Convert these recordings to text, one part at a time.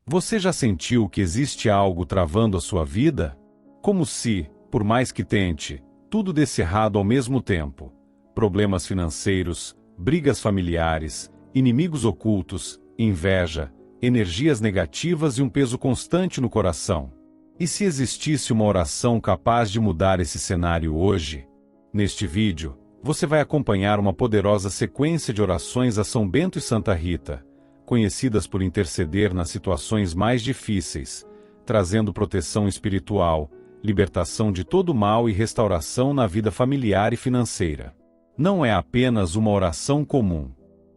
Você já sentiu que existe algo travando a sua vida? Como se, por mais que tente, tudo desse errado ao mesmo tempo. Problemas financeiros, brigas familiares, inimigos ocultos, inveja, energias negativas e um peso constante no coração. E se existisse uma oração capaz de mudar esse cenário hoje? Neste vídeo, você vai acompanhar uma poderosa sequência de orações a São Bento e Santa Rita, conhecidas por interceder nas situações mais difíceis, trazendo proteção espiritual, libertação de todo mal e restauração na vida familiar e financeira. Não é apenas uma oração comum.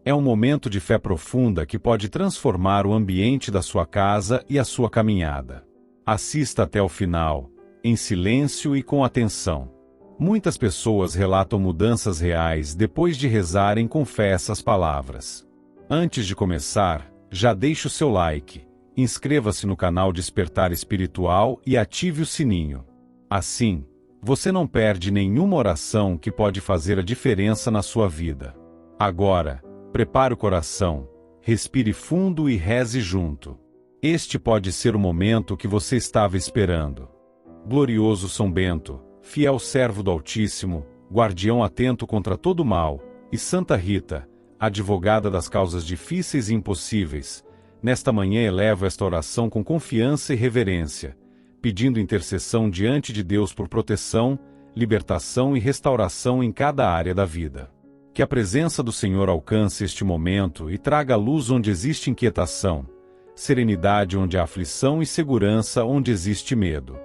É um momento de fé profunda que pode transformar o ambiente da sua casa e a sua caminhada. Assista até o final, em silêncio e com atenção. Muitas pessoas relatam mudanças reais depois de rezarem com fé essas palavras. Antes de começar, já deixe o seu like, inscreva-se no canal Despertar Espiritual e ative o sininho. Assim, você não perde nenhuma oração que pode fazer a diferença na sua vida. Agora, prepare o coração, respire fundo e reze junto. Este pode ser o momento que você estava esperando. Glorioso São Bento, fiel servo do Altíssimo, guardião atento contra todo mal, e Santa Rita, advogada das causas difíceis e impossíveis, nesta manhã elevo esta oração com confiança e reverência, pedindo intercessão diante de Deus por proteção, libertação e restauração em cada área da vida. Que a presença do Senhor alcance este momento e traga luz onde existe inquietação, serenidade onde há aflição e segurança onde existe medo.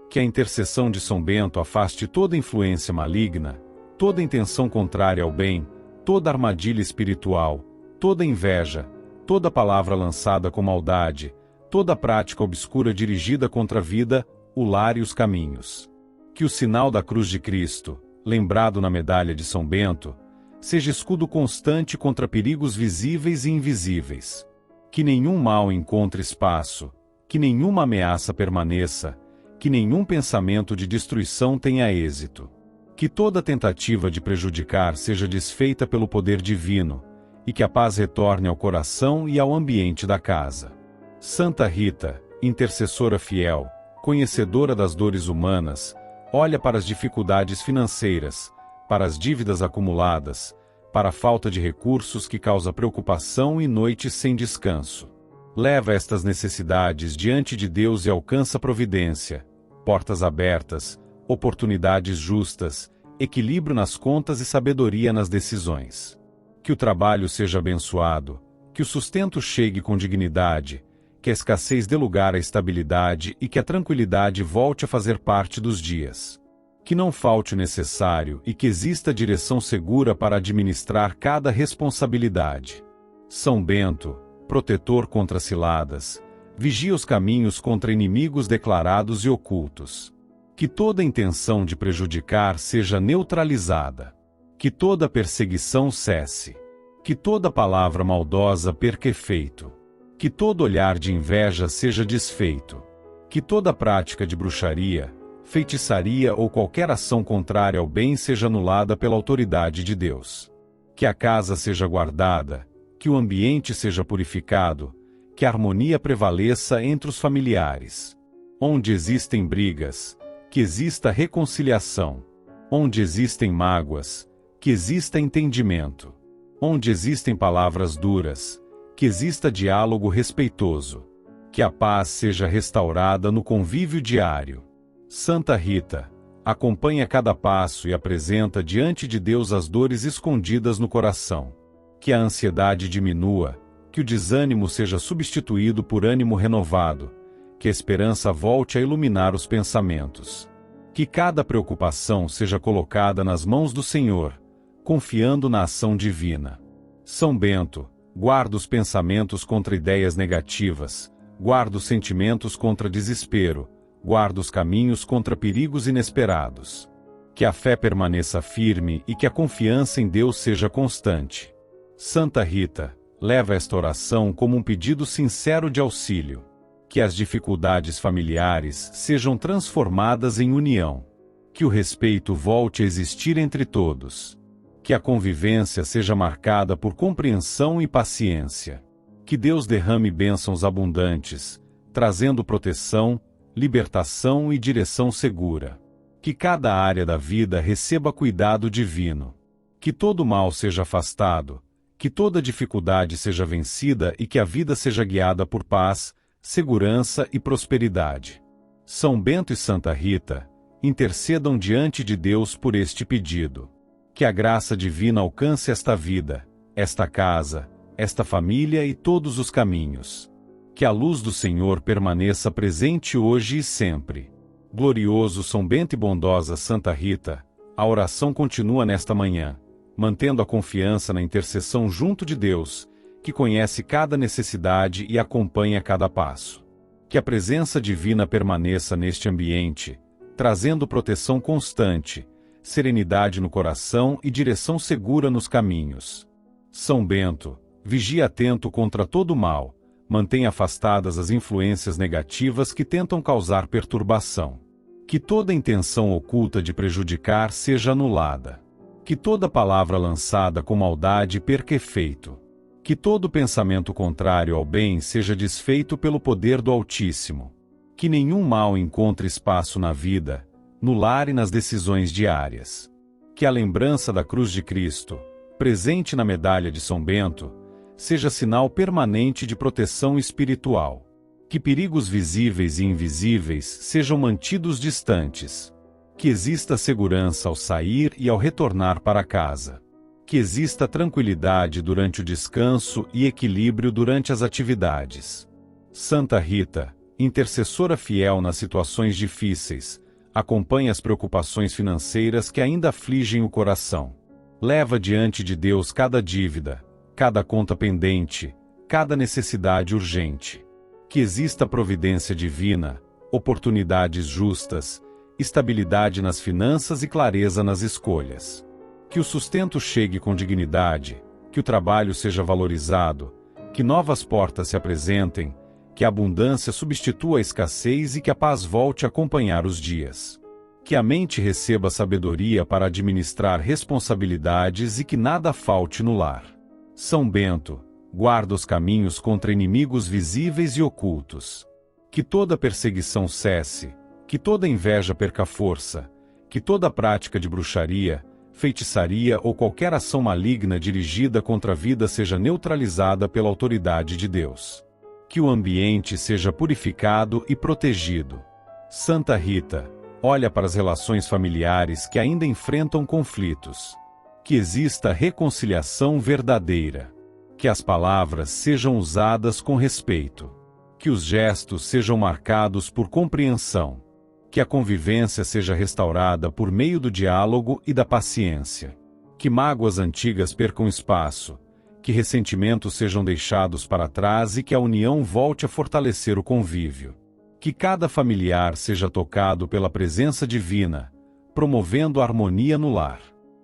Que a intercessão de São Bento afaste toda influência maligna, toda intenção contrária ao bem, toda armadilha espiritual, toda inveja, toda palavra lançada com maldade, toda prática obscura dirigida contra a vida, o lar e os caminhos. Que o sinal da cruz de Cristo, lembrado na medalha de São Bento, seja escudo constante contra perigos visíveis e invisíveis. Que nenhum mal encontre espaço, que nenhuma ameaça permaneça, que nenhum pensamento de destruição tenha êxito. Que toda tentativa de prejudicar seja desfeita pelo poder divino, e que a paz retorne ao coração e ao ambiente da casa. Santa Rita, intercessora fiel, conhecedora das dores humanas, olha para as dificuldades financeiras, para as dívidas acumuladas, para a falta de recursos que causa preocupação e noites sem descanso. Leva estas necessidades diante de Deus e alcança providência, portas abertas, oportunidades justas, equilíbrio nas contas e sabedoria nas decisões. Que o trabalho seja abençoado, que o sustento chegue com dignidade, que a escassez dê lugar à estabilidade e que a tranquilidade volte a fazer parte dos dias. Que não falte o necessário e que exista direção segura para administrar cada responsabilidade. São Bento, protetor contra ciladas, vigia os caminhos contra inimigos declarados e ocultos. Que toda intenção de prejudicar seja neutralizada. Que toda perseguição cesse. Que toda palavra maldosa perca efeito. Que todo olhar de inveja seja desfeito. Que toda prática de bruxaria, feitiçaria ou qualquer ação contrária ao bem seja anulada pela autoridade de Deus. Que a casa seja guardada, que o ambiente seja purificado, que a harmonia prevaleça entre os familiares. Onde existem brigas, que exista reconciliação. Onde existem mágoas, que exista entendimento. Onde existem palavras duras, que exista diálogo respeitoso. Que a paz seja restaurada no convívio diário. Santa Rita, acompanha cada passo e apresenta diante de Deus as dores escondidas no coração. Que a ansiedade diminua, que o desânimo seja substituído por ânimo renovado, que a esperança volte a iluminar os pensamentos. Que cada preocupação seja colocada nas mãos do Senhor, confiando na ação divina. São Bento, guarda os pensamentos contra ideias negativas, guarda os sentimentos contra desespero, guarda os caminhos contra perigos inesperados. Que a fé permaneça firme e que a confiança em Deus seja constante. Santa Rita, leva esta oração como um pedido sincero de auxílio. Que as dificuldades familiares sejam transformadas em união. Que o respeito volte a existir entre todos. Que a convivência seja marcada por compreensão e paciência. Que Deus derrame bênçãos abundantes, trazendo proteção, libertação e direção segura. Que cada área da vida receba cuidado divino. Que todo mal seja afastado, que toda dificuldade seja vencida e que a vida seja guiada por paz, segurança e prosperidade. São Bento e Santa Rita, intercedam diante de Deus por este pedido. Que a graça divina alcance esta vida, esta casa, esta família e todos os caminhos. Que a luz do Senhor permaneça presente hoje e sempre. Glorioso São Bento e bondosa Santa Rita, a oração continua nesta manhã, mantendo a confiança na intercessão junto de Deus, que conhece cada necessidade e acompanha cada passo. Que a presença divina permaneça neste ambiente, trazendo proteção constante, serenidade no coração e direção segura nos caminhos. São Bento, vigia atento contra todo o mal, mantém afastadas as influências negativas que tentam causar perturbação. Que toda intenção oculta de prejudicar seja anulada. Que toda palavra lançada com maldade perca efeito. Que todo pensamento contrário ao bem seja desfeito pelo poder do Altíssimo. Que nenhum mal encontre espaço na vida, no lar e nas decisões diárias. Que a lembrança da cruz de Cristo, presente na medalha de São Bento, seja sinal permanente de proteção espiritual. Que perigos visíveis e invisíveis sejam mantidos distantes. Que exista segurança ao sair e ao retornar para casa. Que exista tranquilidade durante o descanso e equilíbrio durante as atividades. Santa Rita, intercessora fiel nas situações difíceis, acompanha as preocupações financeiras que ainda afligem o coração. Leva diante de Deus cada dívida, cada conta pendente, cada necessidade urgente. Que exista providência divina, oportunidades justas, estabilidade nas finanças e clareza nas escolhas. Que o sustento chegue com dignidade, que o trabalho seja valorizado, que novas portas se apresentem, que a abundância substitua a escassez e que a paz volte a acompanhar os dias. Que a mente receba sabedoria para administrar responsabilidades e que nada falte no lar. São Bento, guarda os caminhos contra inimigos visíveis e ocultos. Que toda perseguição cesse, que toda inveja perca força, que toda prática de bruxaria, feitiçaria ou qualquer ação maligna dirigida contra a vida seja neutralizada pela autoridade de Deus. Que o ambiente seja purificado e protegido. Santa Rita, olha para as relações familiares que ainda enfrentam conflitos. Que exista reconciliação verdadeira. Que as palavras sejam usadas com respeito. Que os gestos sejam marcados por compreensão. Que a convivência seja restaurada por meio do diálogo e da paciência. Que mágoas antigas percam espaço. Que ressentimentos sejam deixados para trás e que a união volte a fortalecer o convívio. Que cada familiar seja tocado pela presença divina, promovendo a harmonia no lar.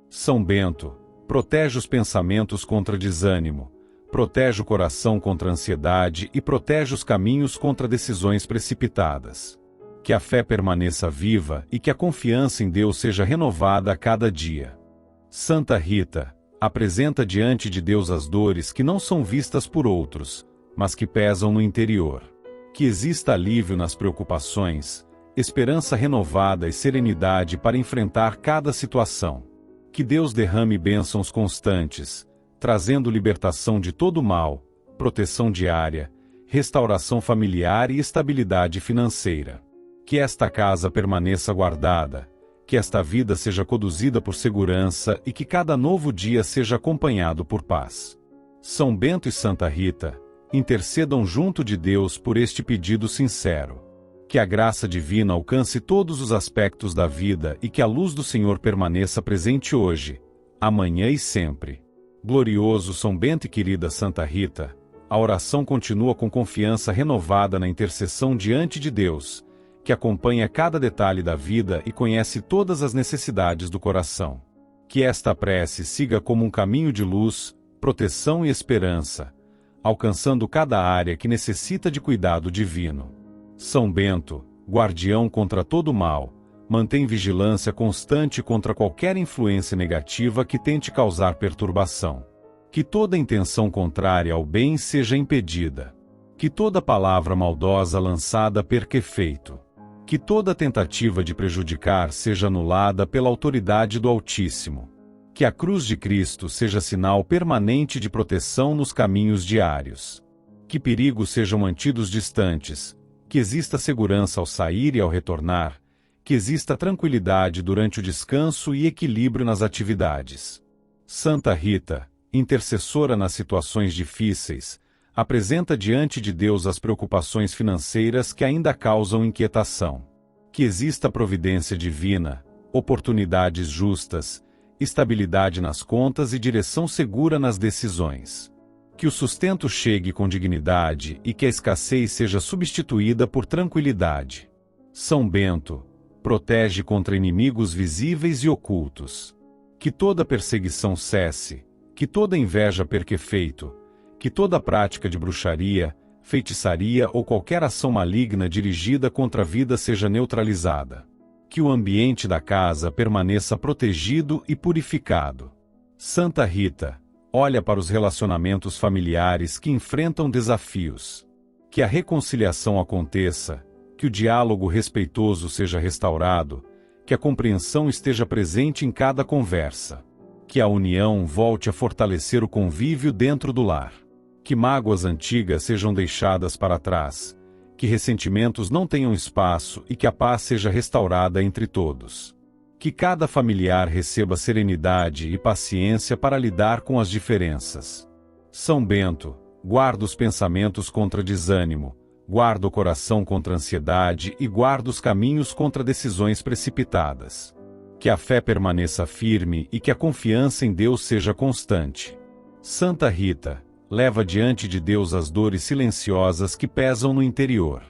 São Bento, protege os pensamentos contra desânimo, protege o coração contra a ansiedade e protege os caminhos contra decisões precipitadas. Que a fé permaneça viva e que a confiança em Deus seja renovada a cada dia. Santa Rita, apresenta diante de Deus as dores que não são vistas por outros, mas que pesam no interior. Que exista alívio nas preocupações, esperança renovada e serenidade para enfrentar cada situação. Que Deus derrame bênçãos constantes, trazendo libertação de todo mal, proteção diária, restauração familiar e estabilidade financeira. Que esta casa permaneça guardada, que esta vida seja conduzida por segurança e que cada novo dia seja acompanhado por paz. São Bento e Santa Rita, intercedam junto de Deus por este pedido sincero. Que a graça divina alcance todos os aspectos da vida e que a luz do Senhor permaneça presente hoje, amanhã e sempre. Glorioso São Bento e querida Santa Rita, a oração continua com confiança renovada na intercessão diante de Deus, que acompanha cada detalhe da vida e conhece todas as necessidades do coração. Que esta prece siga como um caminho de luz, proteção e esperança, alcançando cada área que necessita de cuidado divino. São Bento, guardião contra todo mal, mantém vigilância constante contra qualquer influência negativa que tente causar perturbação. Que toda intenção contrária ao bem seja impedida. Que toda palavra maldosa lançada perca efeito. Que toda tentativa de prejudicar seja anulada pela autoridade do Altíssimo. Que a cruz de Cristo seja sinal permanente de proteção nos caminhos diários. Que perigos sejam mantidos distantes. Que exista segurança ao sair e ao retornar. Que exista tranquilidade durante o descanso e equilíbrio nas atividades. Santa Rita, intercessora nas situações difíceis, apresenta diante de Deus as preocupações financeiras que ainda causam inquietação. Que exista providência divina, oportunidades justas, estabilidade nas contas e direção segura nas decisões. Que o sustento chegue com dignidade e que a escassez seja substituída por tranquilidade. São Bento, protege contra inimigos visíveis e ocultos. Que toda perseguição cesse, que toda inveja perca efeito, que toda prática de bruxaria, feitiçaria ou qualquer ação maligna dirigida contra a vida seja neutralizada. Que o ambiente da casa permaneça protegido e purificado. Santa Rita, olha para os relacionamentos familiares que enfrentam desafios. Que a reconciliação aconteça, que o diálogo respeitoso seja restaurado, que a compreensão esteja presente em cada conversa. Que a união volte a fortalecer o convívio dentro do lar. Que mágoas antigas sejam deixadas para trás. Que ressentimentos não tenham espaço e que a paz seja restaurada entre todos. Que cada familiar receba serenidade e paciência para lidar com as diferenças. São Bento, guarda os pensamentos contra desânimo, guarda o coração contra a ansiedade e guarda os caminhos contra decisões precipitadas. Que a fé permaneça firme e que a confiança em Deus seja constante. Santa Rita, leva diante de Deus as dores silenciosas que pesam no interior.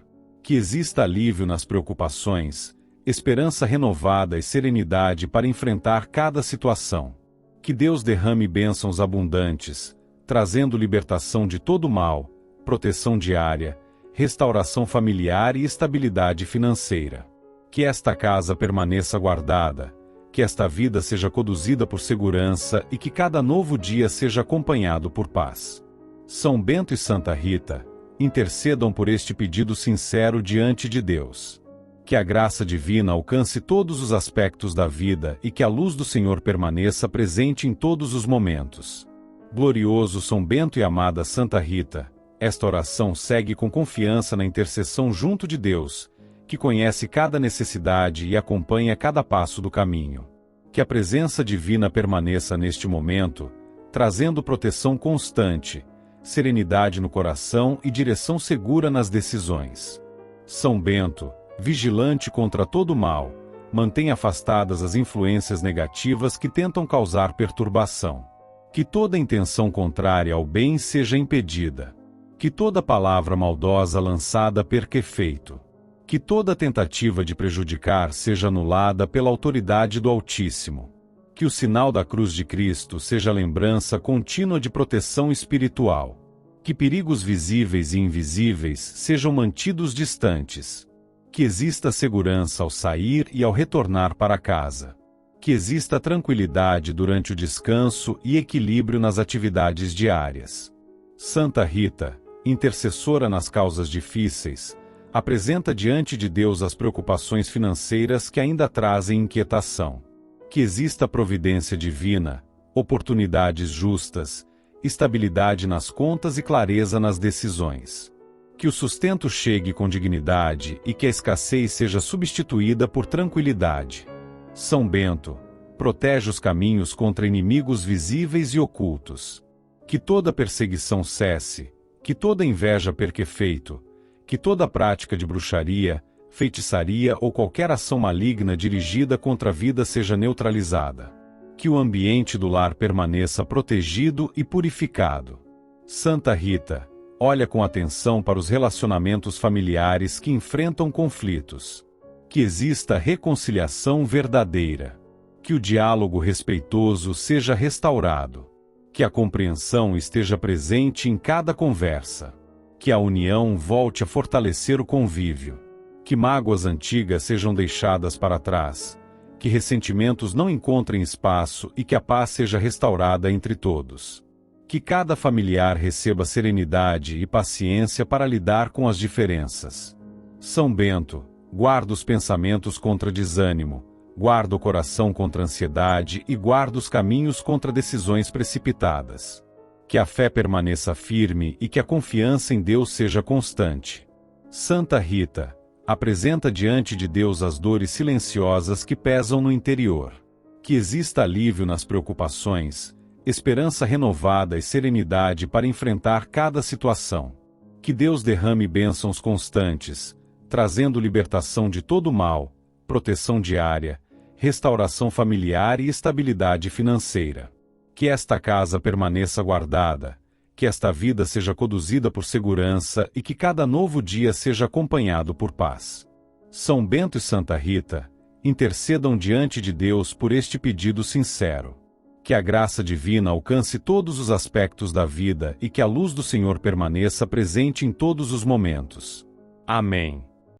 Que exista alívio nas preocupações, esperança renovada e serenidade para enfrentar cada situação. Que Deus derrame bênçãos abundantes, trazendo libertação de todo mal, proteção diária, restauração familiar e estabilidade financeira. Que esta casa permaneça guardada, que esta vida seja conduzida por segurança e que cada novo dia seja acompanhado por paz. São Bento e Santa Rita, intercedam por este pedido sincero diante de Deus. Que a graça divina alcance todos os aspectos da vida e que a luz do Senhor permaneça presente em todos os momentos. Glorioso São Bento e amada Santa Rita, esta oração segue com confiança na intercessão junto de Deus, que conhece cada necessidade e acompanha cada passo do caminho. Que a presença divina permaneça neste momento, trazendo proteção constante, serenidade no coração e direção segura nas decisões. São Bento, vigilante contra todo o mal, mantém afastadas as influências negativas que tentam causar perturbação. Que toda intenção contrária ao bem seja impedida. Que toda palavra maldosa lançada perca efeito. Que toda tentativa de prejudicar seja anulada pela autoridade do Altíssimo. Que o sinal da cruz de Cristo seja lembrança contínua de proteção espiritual. Que perigos visíveis e invisíveis sejam mantidos distantes. Que exista segurança ao sair e ao retornar para casa. Que exista tranquilidade durante o descanso e equilíbrio nas atividades diárias. Santa Rita, intercessora nas causas difíceis, apresenta diante de Deus as preocupações financeiras que ainda trazem inquietação. Que exista providência divina, oportunidades justas, estabilidade nas contas e clareza nas decisões. Que o sustento chegue com dignidade e que a escassez seja substituída por tranquilidade. São Bento, protege os caminhos contra inimigos visíveis e ocultos. Que toda perseguição cesse, que toda inveja perca efeito, que toda prática de bruxaria, feitiçaria ou qualquer ação maligna dirigida contra a vida seja neutralizada. Que o ambiente do lar permaneça protegido e purificado. Santa Rita, olha com atenção para os relacionamentos familiares que enfrentam conflitos. Que exista reconciliação verdadeira. Que o diálogo respeitoso seja restaurado. Que a compreensão esteja presente em cada conversa. Que a união volte a fortalecer o convívio. Que mágoas antigas sejam deixadas para trás. Que ressentimentos não encontrem espaço e que a paz seja restaurada entre todos. Que cada familiar receba serenidade e paciência para lidar com as diferenças. São Bento, guarda os pensamentos contra desânimo, guarda o coração contra ansiedade e guarda os caminhos contra decisões precipitadas. Que a fé permaneça firme e que a confiança em Deus seja constante. Santa Rita, apresenta diante de Deus as dores silenciosas que pesam no interior. Que exista alívio nas preocupações, esperança renovada e serenidade para enfrentar cada situação. Que Deus derrame bênçãos constantes, trazendo libertação de todo mal, proteção diária, restauração familiar e estabilidade financeira. Que esta casa permaneça guardada, que esta vida seja conduzida por segurança e que cada novo dia seja acompanhado por paz. São Bento e Santa Rita, intercedam diante de Deus por este pedido sincero. Que a graça divina alcance todos os aspectos da vida e que a luz do Senhor permaneça presente em todos os momentos. Amém.